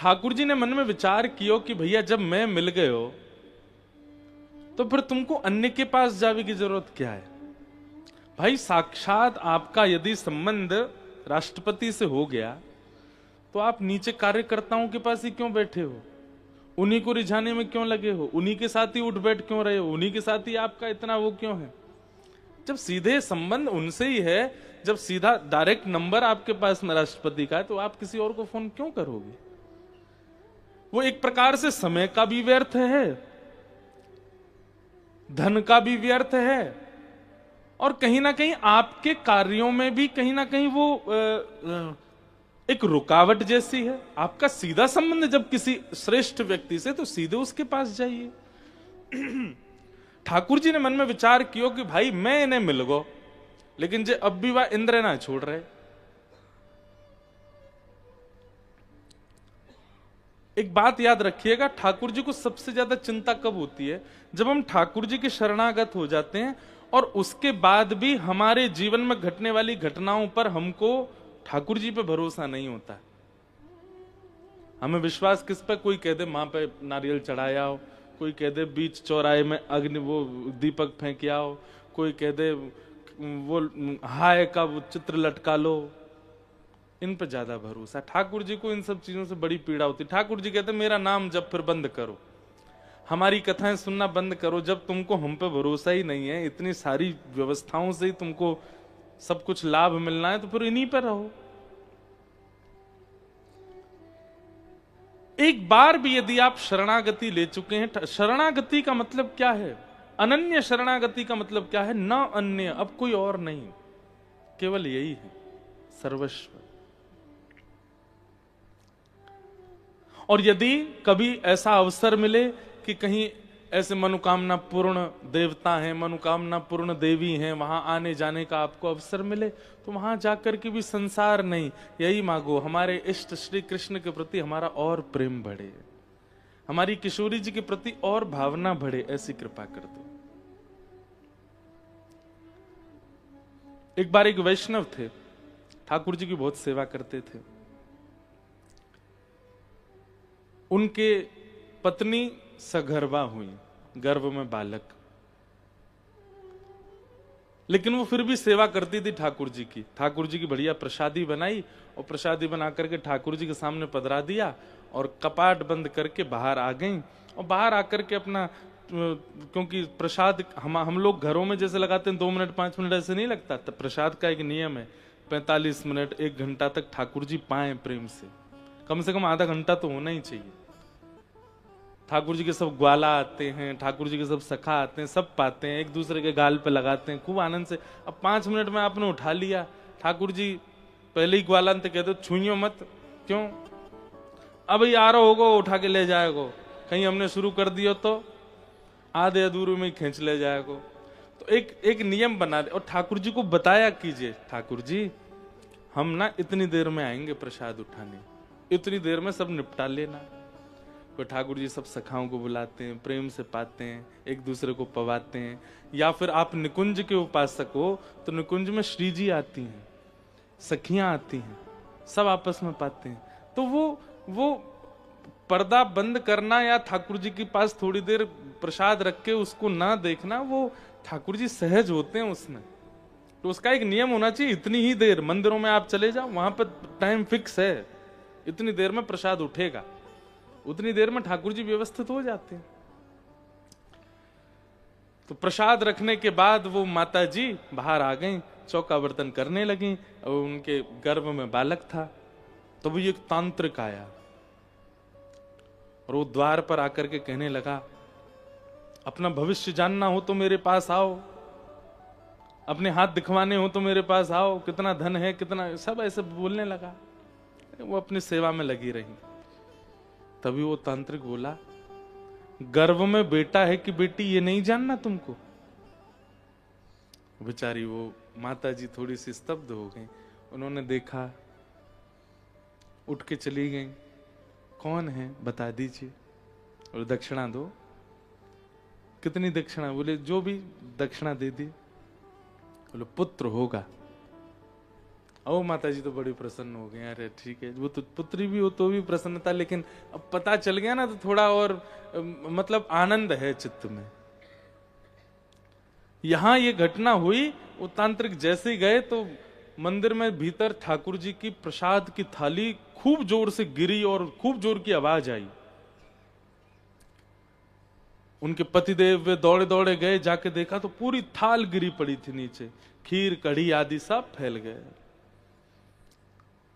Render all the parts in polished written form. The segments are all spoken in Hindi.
ठाकुर जी ने मन में विचार किया कि भैया जब मैं मिल गए हो तो फिर तुमको अन्य के पास जाने की जरूरत क्या है। भाई साक्षात आपका यदि संबंध राष्ट्रपति से हो गया तो आप नीचे कार्यकर्ताओं के पास ही क्यों बैठे हो, उन्हीं को रिझाने में क्यों लगे हो, उन्हीं के साथ ही उठ बैठ क्यों रहे हो, उन्हीं के साथ ही आपका इतना वो क्यों है। जब सीधे संबंध उनसे ही है, जब सीधा डायरेक्ट नंबर आपके पास में राष्ट्रपति का है, तो आप किसी और को फोन क्यों करोगे। वो एक प्रकार से समय का भी व्यर्थ है, धन का भी व्यर्थ है, और कहीं ना कहीं आपके कार्यों में भी कहीं ना कहीं वो एक रुकावट जैसी है। आपका सीधा संबंध जब किसी श्रेष्ठ व्यक्ति से, तो सीधे उसके पास जाइए। ठाकुर जी ने मन में विचार किया कि भाई मैं इन्हें मिल गो, लेकिन जे अब भी वह इंद्र ना छोड़ रहे। एक बात याद रखिएगा, ठाकुर जी को सबसे ज्यादा चिंता कब होती है, जब हम ठाकुर जी के शरणागत हो जाते हैं और उसके बाद भी हमारे जीवन में घटने वाली घटनाओं पर हमको ठाकुर जी पे भरोसा नहीं होता। हमें विश्वास किस पे, कोई कह दे मां पे नारियल चढ़ाया हो, कोई कह दे बीच चौराहे में अग्नि वो दीपक फेंक आओ, कोई कह दे वो हाय का वो चित्र लटका लो, इन पे ज्यादा भरोसा। ठाकुर जी को इन सब चीजों से बड़ी पीड़ा होती। ठाकुर जी कहते मेरा नाम जब फिर बंद करो, हमारी कथाएं सुनना बंद करो। जब तुमको हम पे भरोसा ही नहीं है, इतनी सारी व्यवस्थाओं से ही तुमको सब कुछ लाभ मिलना है, तो फिर इन्हीं पर रहो। एक बार भी यदि आप शरणागति ले चुके हैं, शरणागति का मतलब क्या है, अनन्य शरणागति का मतलब क्या है, न अन्य, अब कोई और नहीं, केवल यही है सर्वस्व। और यदि कभी ऐसा अवसर मिले कि कहीं ऐसे मनोकामना पूर्ण देवता हैं, मनोकामना पूर्ण देवी हैं, वहां आने जाने का आपको अवसर मिले, तो वहां जाकर के भी संसार नहीं, यही मांगो हमारे इष्ट श्री कृष्ण के प्रति हमारा और प्रेम बढ़े, हमारी किशोरी जी के प्रति और भावना बढ़े, ऐसी कृपा कर दो। एक बार एक वैष्णव थे, ठाकुर जी की बहुत सेवा करते थे। उनके पत्नी सगर्भा हुई, गर्भ में बालक, लेकिन वो फिर भी सेवा करती थी ठाकुर जी की। ठाकुर जी की बढ़िया प्रसादी बनाई और प्रसादी बना करके ठाकुर जी के सामने पधरा दिया और कपाट बंद करके बाहर आ गई। और बाहर आकर के अपना, क्योंकि प्रसाद हम लोग घरों में जैसे लगाते हैं 2 मिनट 5 मिनट, ऐसे नहीं लगता। तो प्रसाद का एक नियम है, 45 मिनट 1 घंटा तक ठाकुर जी पाए प्रेम से कम आधा घंटा तो होना ही चाहिए। ठाकुर जी के सब ग्वाला आते हैं, ठाकुर जी के सब सखा आते हैं, सब पाते हैं, एक दूसरे के गाल पे लगाते हैं खूब आनंद से। अब 5 मिनट में आपने उठा लिया, ठाकुर जी पहले ही ग्वाला कहते तो छुइयो मत, क्यों, अब ही आ रहा होगा उठा के ले जाएगो, कहीं हमने शुरू कर दिया तो आधे अधूरे में खींच ले जाएगो। तो एक नियम बना दे और ठाकुर जी को बताया कीजिए, ठाकुर जी हम ना इतनी देर में आएंगे प्रसाद उठाने, इतनी देर में सब निपटा लेना। तो ठाकुर जी सब सखाओं को बुलाते हैं, प्रेम से पाते हैं, एक दूसरे को पवाते हैं। या फिर आप निकुंज के उपासक हो तो निकुंज में श्री जी आती हैं, सखियां आती हैं, सब आपस में पाते हैं। तो वो पर्दा बंद करना या ठाकुर जी के पास थोड़ी देर प्रसाद रख के उसको ना देखना, वो ठाकुर जी सहज होते हैं उसमें। तो उसका एक नियम होना चाहिए, इतनी ही देर। मंदिरों में आप चले जाओ, वहां पर टाइम फिक्स है, इतनी देर में प्रसाद उठेगा, उतनी देर में ठाकुर जी व्यवस्थित हो जाते हैं। तो प्रसाद रखने के बाद वो माता जी बाहर आ गईं, चौका बर्तन करने लगी, और उनके गर्भ में बालक था। तो वो एक तांत्रिक आया और वो द्वार पर आकर के कहने लगा, अपना भविष्य जानना हो तो मेरे पास आओ, अपने हाथ दिखवाने हो तो मेरे पास आओ, कितना धन है कितना, सब ऐसे बोलने लगा। वो अपनी सेवा में लगी रही। तभी वो तांत्रिक बोला, गर्भ में बेटा है कि बेटी ये नहीं जानना तुमको। बेचारी वो माता जी थोड़ी सी स्तब्ध हो गई। उन्होंने देखा, उठ के चली गई, कौन है बता दीजिए और दक्षिणा दो। कितनी दक्षिणा? बोले जो भी दक्षिणा दे दी। बोले पुत्र होगा। ओ माता जी तो बड़ी प्रसन्न हो गए। अरे ठीक है, वो तो पुत्री भी हो तो भी प्रसन्नता, लेकिन अब पता चल गया ना तो थोड़ा और मतलब आनंद है चित्त में। यहां ये घटना हुई, वो तांत्रिक जैसे ही गए तो मंदिर में भीतर ठाकुर जी की प्रसाद की थाली खूब जोर से गिरी और खूब जोर की आवाज आई। उनके पतिदेव वे दौड़े दौड़े गए, जाके देखा तो पूरी थाल गिरी पड़ी थी नीचे, खीर कढ़ी आदि सब फैल गए।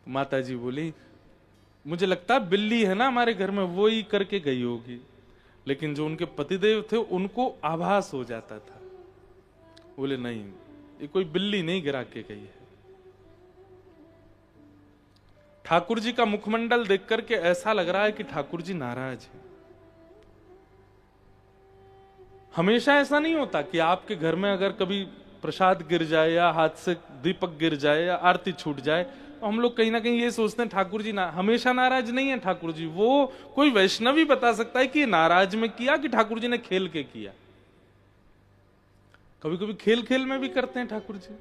माता जी बोली, मुझे लगता है बिल्ली है ना हमारे घर में, वो ही करके गई होगी। लेकिन जो उनके पतिदेव थे उनको आभास हो जाता था। बोले नहीं, ये कोई बिल्ली नहीं गिरा के गई है। ठाकुर जी का मुखमंडल देख करके ऐसा लग रहा है कि ठाकुर जी नाराज है। हमेशा ऐसा नहीं होता कि आपके घर में अगर कभी प्रसाद गिर जाए या हाथ से दीपक गिर जाए या आरती छूट जाए तो हम लोग कहीं ना कहीं ये सोचते हैं ठाकुर जी हमेशा नाराज नहीं है। ठाकुर जी, वो कोई वैष्णव ही बता सकता है कि नाराज में किया कि ठाकुर जी ने खेल के किया। कभी कभी खेल खेल में भी करते हैं ठाकुर जी।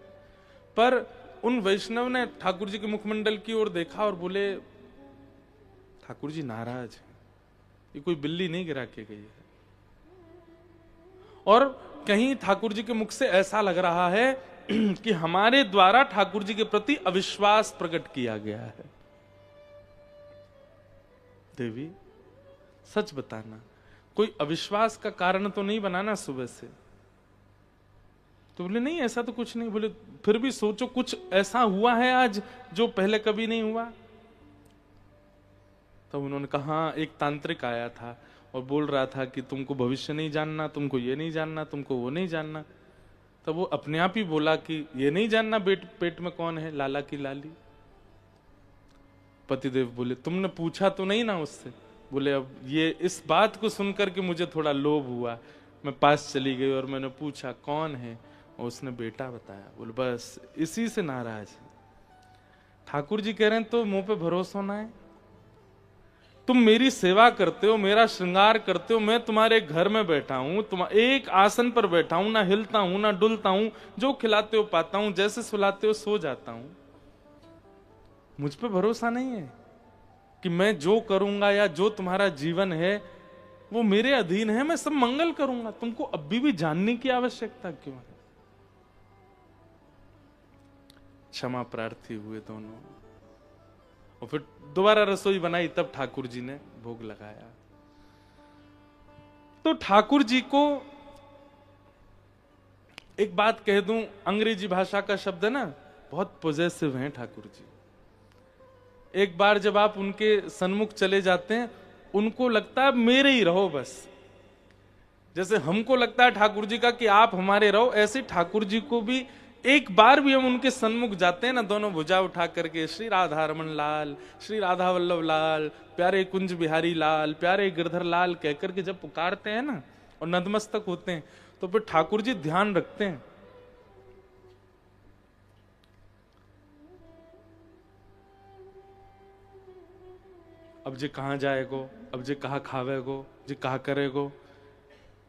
पर उन वैष्णव ने ठाकुर जी के मुखमंडल की ओर देखा और बोले, ठाकुर जी नाराज है, ये कोई बिल्ली नहीं गिरा के गई है। और कहीं ठाकुर जी के मुख से ऐसा लग रहा है कि हमारे द्वारा ठाकुर जी के प्रति अविश्वास प्रकट किया गया है। देवी सच बताना, कोई अविश्वास का कारण तो नहीं बनाना सुबह से? तो बोले नहीं, ऐसा तो कुछ नहीं। बोले फिर भी सोचो, कुछ ऐसा हुआ है आज जो पहले कभी नहीं हुआ। तब उन्होंने कहा, एक तांत्रिक आया था और बोल रहा था कि तुमको भविष्य नहीं जानना, तुमको ये नहीं जानना, तुमको वो नहीं जानना। तब वो अपने आप ही बोला कि ये नहीं जानना पेट में कौन है, लाला की लाली। पतिदेव बोले, तुमने पूछा तो नहीं ना उससे? बोले अब ये इस बात को सुनकर के मुझे थोड़ा लोभ हुआ, मैं पास चली गई और मैंने पूछा कौन है, और उसने बेटा बताया। बोले बस इसी से नाराज है। ठाकुर जी कह रहे हैं तो मुंह पे भरोसा ना है। तुम मेरी सेवा करते हो, मेरा श्रृंगार करते हो, मैं तुम्हारे घर में बैठा हूं, तुम एक आसन पर बैठा हूं, ना हिलता हूं ना डुलता हूं, जो खिलाते हो पाता हूं, जैसे सुलाते हो सो जाता हूं। मुझ पे भरोसा नहीं है कि मैं जो करूंगा या जो तुम्हारा जीवन है वो मेरे अधीन है, मैं सब मंगल करूंगा। तुमको अभी भी जानने की आवश्यकता क्यों है? क्षमा प्रार्थी हुए दोनों और फिर दोबारा रसोई बनाई, तब ठाकुर जी ने भोग लगाया। तो ठाकुर जी को एक बात कह दूं, अंग्रेजी भाषा का शब्द है ना, बहुत पॉजेसिव हैं ठाकुर जी। एक बार जब आप उनके सन्मुख चले जाते हैं, उनको लगता है मेरे ही रहो बस। जैसे हमको लगता है ठाकुर जी का कि आप हमारे रहो, ऐसे ठाकुर जी को भी एक बार भी हम उनके सन्मुख जाते हैं ना, दोनों भुजा उठा करके श्री राधा रमन लाल, श्री राधा वल्लभ लाल, प्यारे कुंज बिहारी लाल, प्यारे गिरधर लाल कहकर के जब पुकारते हैं ना और नतमस्तक होते हैं, तो फिर ठाकुर जी ध्यान रखते हैं। अब जे कहां जाएगो, अब जे कहा खावेगो, जे कहा करेगो,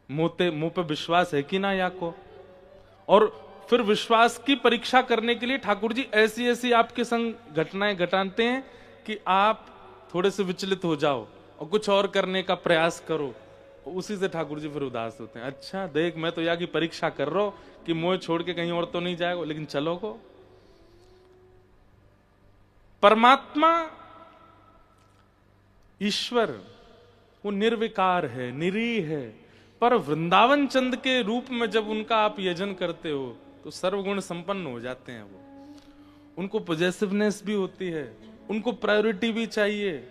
मुंह पे विश्वास है कि ना या को। और फिर विश्वास की परीक्षा करने के लिए ठाकुर जी ऐसी ऐसी आपके संग घटनाएं घटाते हैं कि आप थोड़े से विचलित हो जाओ और कुछ और करने का प्रयास करो। उसी से ठाकुर जी फिर उदास होते हैं। अच्छा देख, मैं तो यहाँ की परीक्षा कर रहा हूं कि मोह छोड़ के कहीं और तो नहीं जाएगा, लेकिन चलो को। परमात्मा ईश्वर वो निर्विकार है, निरीह है, पर वृंदावन चंद के रूप में जब उनका आप यजन करते हो तो सर्वगुण संपन्न हो जाते हैं वो। उनको पॉजेसिवनेस भी होती है, उनको प्रायोरिटी भी चाहिए,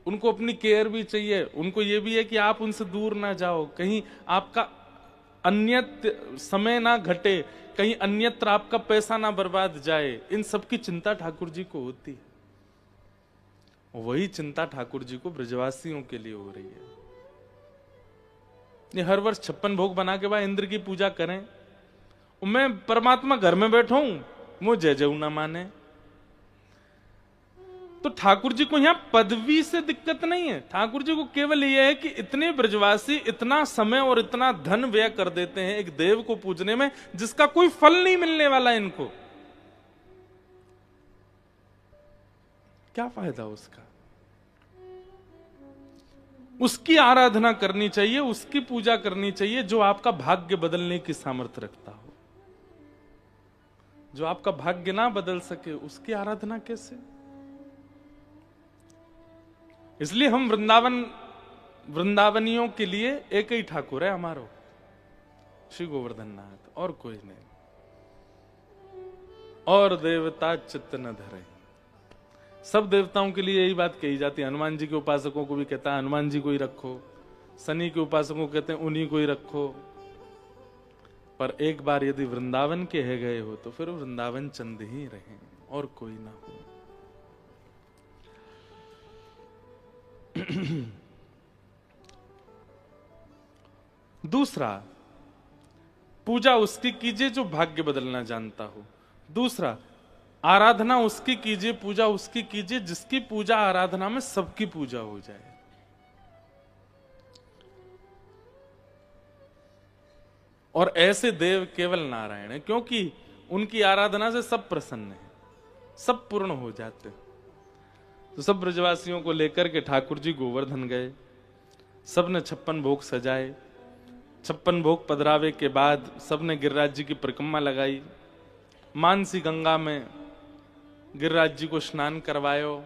उनको अपनी केयर भी चाहिए, उनको ये भी है कि आप उनसे दूर ना जाओ, कहीं आपका अन्यत्र समय ना घटे, कहीं अन्यत्र आपका पैसा ना बर्बाद जाए। इन सब की चिंता ठाकुर जी को होती है। वही चिंता ठाकुर जी को ब्रजवासियों के लिए हो रही है। ये हर वर्ष 56 भोग बना के बाद इंद्र की पूजा करें, मैं परमात्मा घर में बैठा हूं, वो जय जय ना माने। तो ठाकुर जी को यहां पदवी से दिक्कत नहीं है। ठाकुर जी को केवल यह है कि इतने ब्रजवासी इतना समय और इतना धन व्यय कर देते हैं एक देव को पूजने में जिसका कोई फल नहीं मिलने वाला इनको। क्या फायदा उसका? उसकी आराधना करनी चाहिए, उसकी पूजा करनी चाहिए जो आपका भाग्य बदलने की सामर्थ्य रखता हो। जो आपका भाग्य ना बदल सके उसकी आराधना कैसे? इसलिए हम वृंदावनियों के लिए एक ही ठाकुर है हमारो, श्री गोवर्धन नाथ, और कोई नहीं। और देवता चित्त न धरे। सब देवताओं के लिए यही बात कही जाती है। हनुमान जी के उपासकों को भी कहता है हनुमान जी को ही रखो, शनि के उपासकों को कहते हैं उन्हीं को ही रखो। पर एक बार यदि वृंदावन के है गए हो तो फिर वृंदावन चंद ही रहे और कोई ना हो। दूसरा, पूजा उसकी कीजिए जो भाग्य बदलना जानता हो। दूसरा, आराधना उसकी कीजिए, पूजा उसकी कीजिए जिसकी पूजा आराधना में सबकी पूजा हो जाए। और ऐसे देव केवल नारायण है, क्योंकि उनकी आराधना से सब प्रसन्न है, सब पूर्ण हो जाते। तो सब ब्रजवासियों को लेकर के ठाकुर जी गोवर्धन गए। सबने 56 भोग सजाए। 56 भोग पधरावे के बाद सबने गिरिराज जी की परिक्रमा लगाई। मानसी गंगा में गिरिराज जी को स्नान करवायो।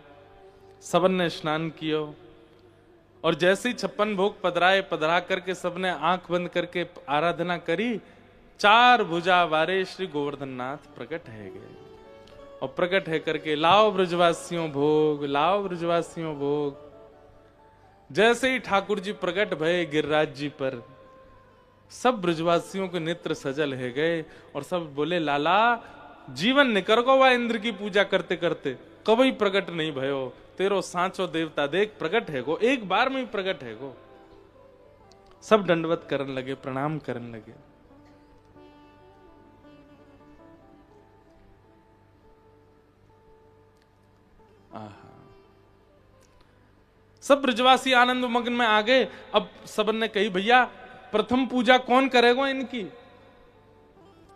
सबन ने स्नान कियो और जैसे ही 56 भोग पधरा करके सबने आंख बंद करके आराधना करी। 4 भुजा वारे श्री गोवर्धन नाथ प्रकट है गए और प्रकट है करके लाओ ब्रजवासियों भोग, लाओ ब्रजवासियों भोग। जैसे ही ठाकुर जी प्रकट भये गिरिराज जी पर, सब ब्रजवासियों के नेत्र सजल है गए और सब बोले लाला जीवन निकर गो वा इंद्र की पूजा करते करते कभी प्रकट नहीं भयो। तेरो सांचो देवता देख प्रकट है गो, एक बार में ही प्रकट है गो। सब दंडवत करने लगे, प्रणाम करने लगे। सब ब्रजवासी आनंद मग्न में आ गए। अब सबन ने कही भैया प्रथम पूजा कौन करेगा इनकी?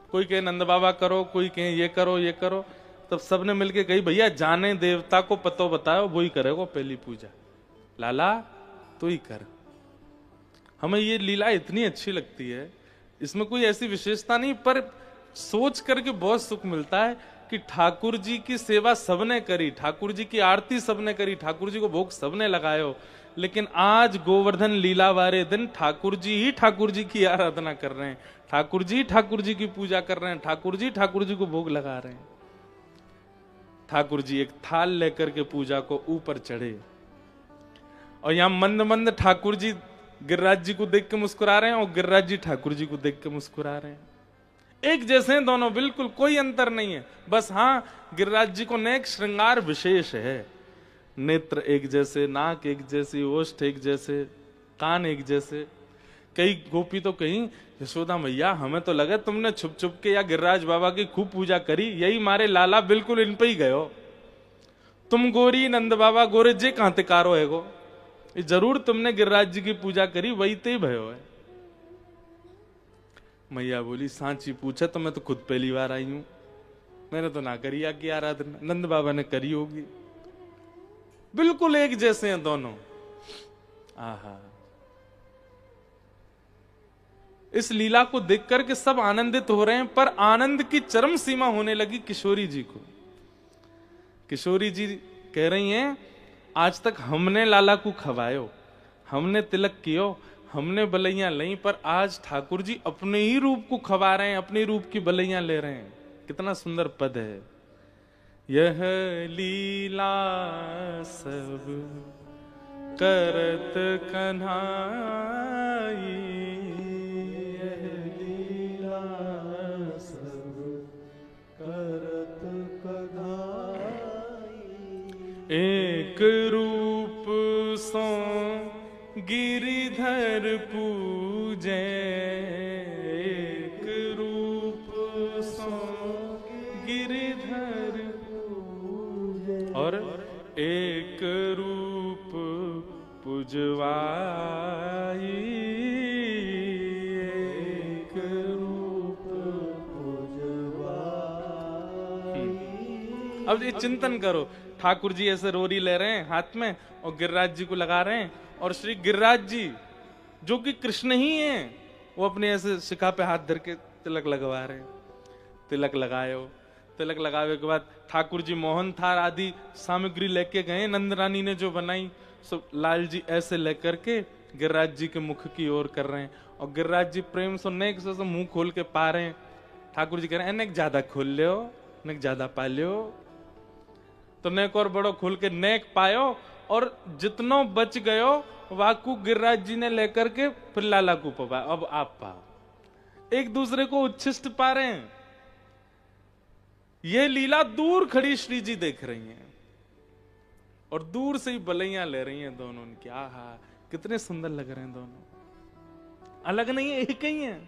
कोई कहे नंद बाबा करो, कोई कहे ये करो ये करो। तब सबने मिलके कही भैया जाने देवता को पतो बताओ, वो ही करेगा पहली पूजा। लाला तू ही कर। हमें ये लीला इतनी अच्छी लगती है, इसमें कोई ऐसी विशेषता नहीं, पर सोच करके बहुत सुख मिलता है कि ठाकुर जी की सेवा सबने करी, ठाकुर जी की आरती सबने करी, ठाकुर जी को भोग सबने लगायो, लेकिन आज गोवर्धन लीला वाले दिन ठाकुर जी ही ठाकुर जी की आराधना कर रहे हैं, ठाकुर जी ठाकुर जी की पूजा कर रहे हैं, ठाकुर जी को भोग लगा रहे हैं। ठाकुर जी एक थाल लेकर के पूजा को ऊपर चढ़े और यहां मंद मंद ठाकुर जी गिरिराज जी को देख के मुस्कुरा रहे हैं और गिरिराज जी ठाकुर जी को देख के मुस्कुरा रहे हैं। एक जैसे हैं दोनों, बिल्कुल कोई अंतर नहीं है। बस हाँ, गिरिराज जी को नेक श्रृंगार विशेष है। नेत्र एक जैसे, नाक एक जैसी, ओष्ठ एक जैसे, कान एक जैसे। कई गोपी तो कहीं यशोदा मैया हमें तो लगा तुमने छुप छुप के या गिरिराज बाबा की खूब पूजा करी, यही मारे लाला बिल्कुल इन पे ही गयो। तुम गोरी नंद बाबा गोरे जे कहां तिकारो है गो, जरूर तुमने गिरिराज जी की पूजा करी, वही ते भयो है। मैया बोली सांची पूछा तो मैं तो खुद पहली बार आई हूं, मैंने तो ना करी की आराधना, नंद बाबा ने करी होगी। बिल्कुल एक जैसे हैं दोनों। आहा, इस लीला को देख करके सब आनंदित हो रहे हैं, पर आनंद की चरम सीमा होने लगी किशोरी जी को। किशोरी जी कह रही हैं आज तक हमने लाला को खवायो, हमने तिलक कियो, हमने बलैया ली, पर आज ठाकुर जी अपने ही रूप को खवा रहे हैं, अपने रूप की बलैया ले रहे हैं। कितना सुंदर पद है। यह लीला सब करत कन्हाई, यह लीला सब करत कन्हाई। एक रूप सो गिरिधर पूजे, एक रूप सो गिरिधर पूजे, और एक रूप पुजवाई, एक रूप पुजवाई। अब ये चिंतन करो, ठाकुर जी ऐसे रोरी ले रहे हैं हाथ में और गिरिराज जी को लगा रहे हैं, और श्री गिरिराज जी जो कि कृष्ण ही हैं, वो अपने ऐसे शिखा पे हाथ धर के तिलक लगवा रहे हैं। तिलक लगाए हो, तिलक लगावे के बाद ठाकुर जी मोहन थार आदि सामग्री लेके गए, नंद रानी ने जो बनाई, सो लाल जी ऐसे लेकर के गिरिराज जी के मुख की ओर कर रहे हैं, और गिरिराज जी प्रेम से नेक से मुंह खोल के पा रहे हैं। ठाकुर जी कह रहे हैं नेक ज्यादा खोल लियो, नेक ज्यादा पा लियो, तो नेक और बड़ो खोल के नेक पायो, और जितनो बच गयो वाकू गिरिराज जी ने लेकर के फिर लाला को पवा। अब आप पा, एक दूसरे को उच्छिष्ट पा रहे हैं। यह लीला दूर खड़ी श्री जी देख रही हैं, और दूर से ही बलैया ले रही हैं दोनों उनकी। आहा कितने सुंदर लग रहे हैं दोनों, अलग नहीं है, एक ही है।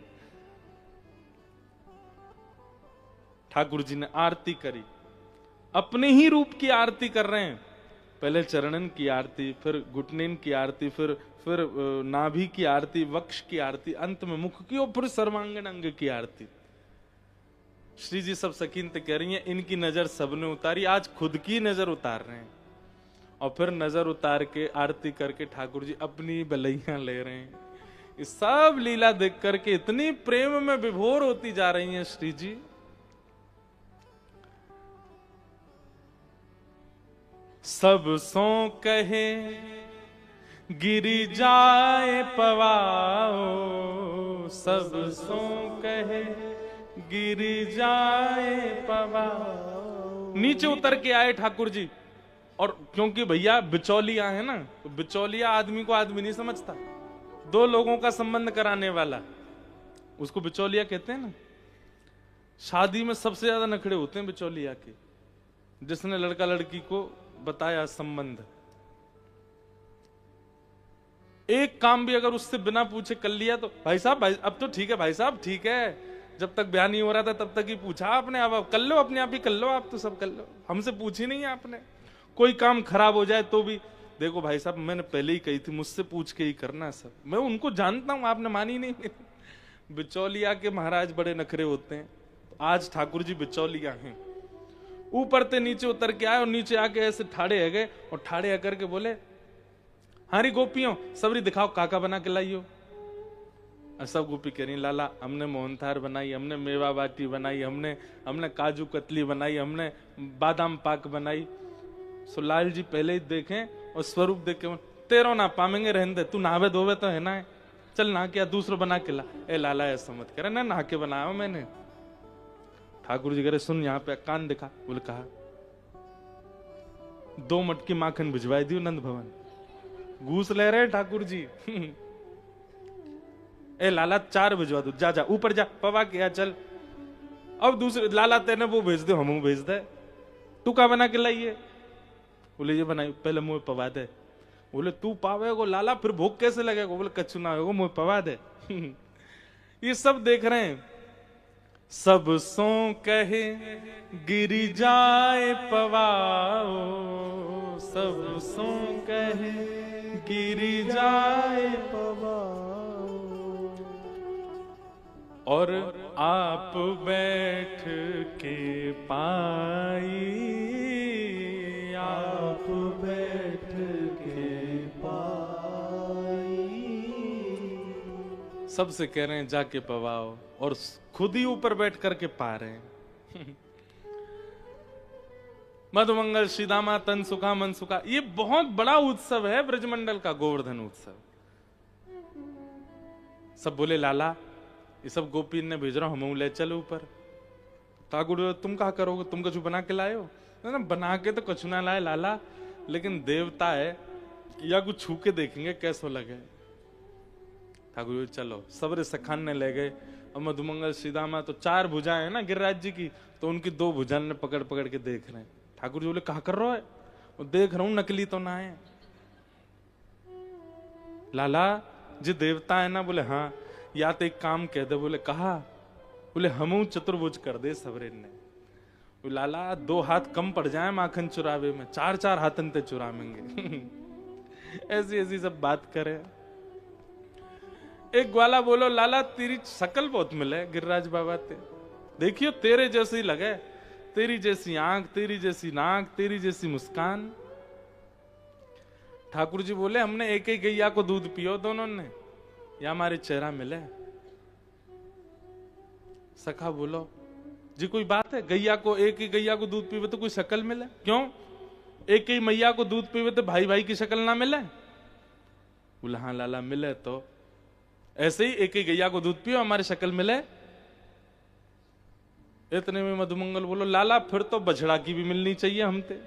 ठाकुर जी ने आरती करी, अपने ही रूप की आरती कर रहे हैं। पहले चरणन की आरती, फिर घुटनेन की आरती, फिर नाभि की आरती, वक्ष की आरती, अंत में मुख की, और फिर सर्वांगन अंग की आरती। श्री जी सब सकीनते कह रही हैं इनकी नजर सबने उतारी, आज खुद की नजर उतार रहे हैं, और फिर नजर उतार के आरती करके ठाकुर जी अपनी बलैया ले रहे हैं। इस सब लीला देख करके इतनी प्रेम में विभोर होती जा रही हैं श्री जी। सब सो कहे गिरि जाए पवाओ, सब सो कहे गिरि जाए पवाओ। नीचे उतर के आए ठाकुर जी, और क्योंकि भैया बिचौलिया है ना, तो बिचौलिया आदमी को आदमी नहीं समझता, दो लोगों का संबंध कराने वाला, उसको बिचौलिया कहते हैं ना। शादी में सबसे ज्यादा नखड़े होते हैं बिचौलिया के, जिसने लड़का लड़की को बताया संबंध। एक काम भी अगर उससे बिना पूछे कर लिया तो भाई साहब, भाई अब तो ठीक है, भाई साहब ठीक है, जब तक ब्याह नहीं हो रहा था तब तक ही पूछा आपने, अब कर लो, अपने आप ही कर लो, आप तो सब कर लो, हमसे पूछी नहीं आपने। कोई काम खराब हो जाए तो भी देखो भाई साहब मैंने पहले ही कही थी, मुझसे पूछ के ही करना सब, मैं उनको जानता हूं, आपने मानी नहीं। बिचौलिया के महाराज बड़े नखरे होते हैं। आज ठाकुर जी बिचौलिया हैं। ऊपर से नीचे उतर के आए, और नीचे आके ऐसे ठाड़े है गए, और ठाड़े आकर के बोले हारी गोपियों सबरी दिखाओ काका बना के लाइयो। और सब गोपी कह रही लाला हमने मोहनथार बनाई, हमने मेवा बाटी बनाई, हमने काजू कतली बनाई, हमने बादाम पाक बनाई। सो लाल जी पहले ही देखें और स्वरूप देख के तेरो ना पामेंगे, रहने दे, तू नहावे धोवे तो है ना, चल नहा के दूसरा बना के ला। ए लाला ऐसा मत करे ना, नहा के बनाया मैंने। ठाकुर जी कह रहे सुन यहाँ पे कान दिखा। बोले कहा 2 मटकी माखन भिजवाई दी नंद भवन। घूस ले रहे ठाकुर जी। ए लाला 4 भिजवा दो, जा जा ऊपर जा, पवा किया चल। अब दूसरे लाला तेने वो भेज दो, हम भेज दे, तू का बना के लाइए। बोले ये बनाई, पहले मुंह पवा दे। बोले तू पावेगो लाला, फिर भूख कैसे लगेगा। बोले कच्चू ना होगा, मुंह पवा दे। ये सब देख रहे हैं। सब सो कहे गिरि जाए पवाओ, सब सो कहे गिरि जाए पवाओ। और आप बैठ के पाई, आप बैठ के पाई। सबसे कह रहे हैं जाके पवाओ, और खुद ही ऊपर बैठ करके पा रहे हैं। मधुमंगल श्रीदामा तन सुखा मन सुखा, ये बहुत बड़ा उत्सव है ब्रजमंडल का, गोवर्धन उत्सव। सब बोले लाला ये सब गोपी ने भेज रहा हूं, हम ले चलो ऊपर। ठाकुर तुम कहा करोगे, तुम कुछ बना के लाए हो ना। बना के तो कुछ ना लाए लाला, लेकिन देवता है या कुछ छू के देखेंगे कैसो लगे। ठाकुर चलो, सबरे सखान ने ले गए। और मधुमंगल श्रीदामा तो 4 भुजाएं है ना गिरिराज जी की, तो उनकी 2 भुजा ने पकड़ पकड़ के देख रहे हैं। ठाकुर जी बोले कहा कर रहा है, वो देख रहा हूं नकली तो ना है। लाला जी देवता है ना। बोले हाँ, या तो एक काम कह दे। बोले कहा। बोले हम चतुर्भुज कर दे सबरेन ने। लाला 2 हाथ कम पड़ जाए माखन चुरावे में, 4-4 हाथन ते चुरावेंगे। ऐसी ऐसी सब बात करे। एक ग्वाला बोलो लाला तेरी शकल बहुत मिले गिरिराज बाबा ते, देखियो तेरे जैसे ही लगे, तेरी जैसी आंख, तेरी जैसी नाक, तेरी जैसी मुस्कान। ठाकुर जी बोले हमने एक ही गैया को दूध पियो दोनों ने, या हमारे चेहरा मिले। सखा बोलो जी कोई बात है, गैया को एक ही गैया को दूध पीवे तो कोई शक्ल मिले? क्यों एक ही मैया को दूध पीवे तो भाई भाई की शक्ल ना मिले? बोला हाँ लाला मिले, तो ऐसे ही एक ही गैया को दूध पियो हमारी शक्ल मिले। इतने में मधुमंगल बोलो लाला फिर तो बछड़ा की भी मिलनी चाहिए हमते,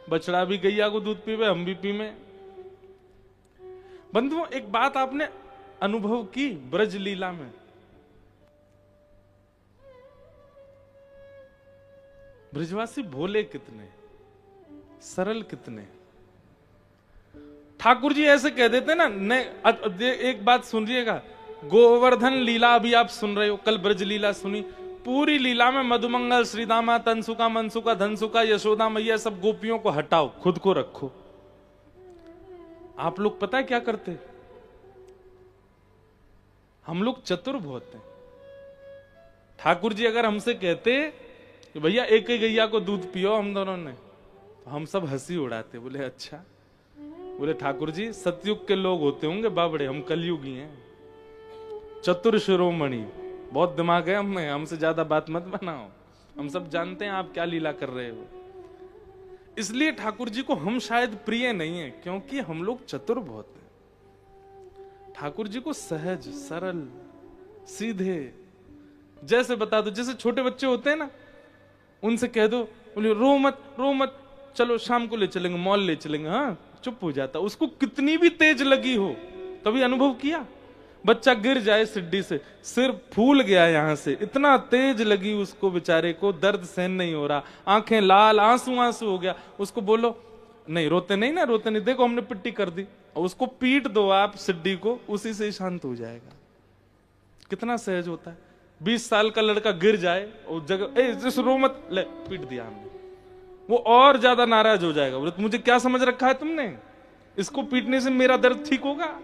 बछड़ा भी गैया को दूध पीवे हम भी पीवे। बंधुओं एक बात आपने अनुभव की ब्रज लीला में, ब्रजवासी भोले कितने, सरल कितने। ठाकुर जी ऐसे कह देते ना, एक बात सुनिएगा, गोवर्धन लीला अभी आप सुन रहे हो, कल ब्रज लीला सुनी, पूरी लीला में मधुमंगल, श्रीदामा, तनसुका, मनसुका, धनसुका, यशोदा मैया सब गोपियों को हटाओ, खुद को रखो। आप लोग पता है क्या करते? हम लोग चतुर बहुत हैं। ठाकुर जी अगर हमसे कहते कि भैया एक ही गैया को दूध पियो हम दोनों ने, तो हम सब हंसी उड़ाते, बोले अच्छा। बोले ठाकुर जी सतयुग के लोग होते होंगे बाबड़े, हम कलयुगी हैं, चतुर शिरोमणि, बहुत दिमाग है हमें, हमसे ज्यादा बात मत बनाओ, हम सब जानते हैं आप क्या लीला कर रहे हो। इसलिए ठाकुर जी को हम शायद प्रिय नहीं है, क्योंकि हम लोग चतुर बहुत हैं। ठाकुर जी को सहज, सरल, सीधे, जैसे बता दो, जैसे छोटे बच्चे होते हैं ना, उनसे कह दो, बोले रो मत, रो मत, चलो शाम को ले चलेंगे, मॉल ले चलेंगे, हाँ चुप हो जाता। उसको कितनी भी तेज लगी हो, कभी अनुभव किया? बच्चा गिर जाए सिड्डी से, सिर फूल गया यहां से, इतना तेज लगी उसको बेचारे को, दर्द सहन नहीं हो रहा, आंखें लाल, आंसू आंसू हो गया, उसको बोलो नहीं रोते नहीं ना, रोते नहीं, देखो हमने पिट्टी कर दी, और उसको पीट दो आप सिड्डी को, उसी से शांत हो जाएगा। कितना सहज होता है। 20 साल का लड़का गिर जाए और जगह रो मत, ले पीट दिया हमने, वो और ज्यादा नाराज हो जाएगा, बोले मुझे क्या समझ रखा है तुमने, इसको पीटने से मेरा दर्द ठीक होगा?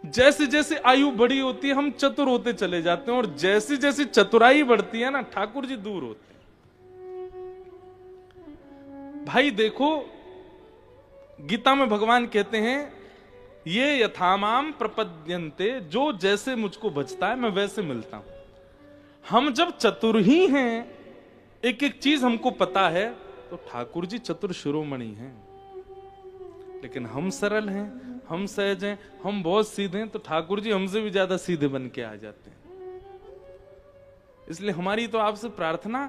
जैसे जैसे आयु बड़ी होती है हम चतुर होते चले जाते हैं, और जैसी जैसी चतुराई बढ़ती है ना, ठाकुर जी दूर होते हैं। भाई देखो गीता में भगवान कहते हैं ये यथामाम प्रपद्यन्ते, जो जैसे मुझको बचता है मैं वैसे मिलता हूं। हम जब चतुर ही हैं, एक एक चीज हमको पता है, तो ठाकुर जी चतुर शिरोमणि हैं। लेकिन हम सरल हैं, हम सहज हैं, हम बहुत सीधे हैं, तो ठाकुर जी हमसे भी ज्यादा सीधे बन के आ जाते हैं। इसलिए हमारी तो आपसे प्रार्थना,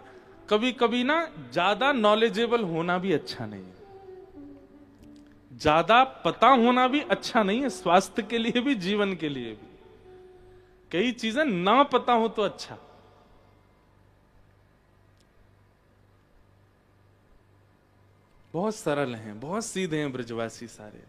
कभी कभी ना ज्यादा नॉलेजेबल होना भी अच्छा नहीं है, ज्यादा पता होना भी अच्छा नहीं है, स्वास्थ्य के लिए भी, जीवन के लिए भी। कई चीजें ना पता हो तो अच्छा। बहुत सरल हैं, बहुत सीधे हैं ब्रजवासी सारे।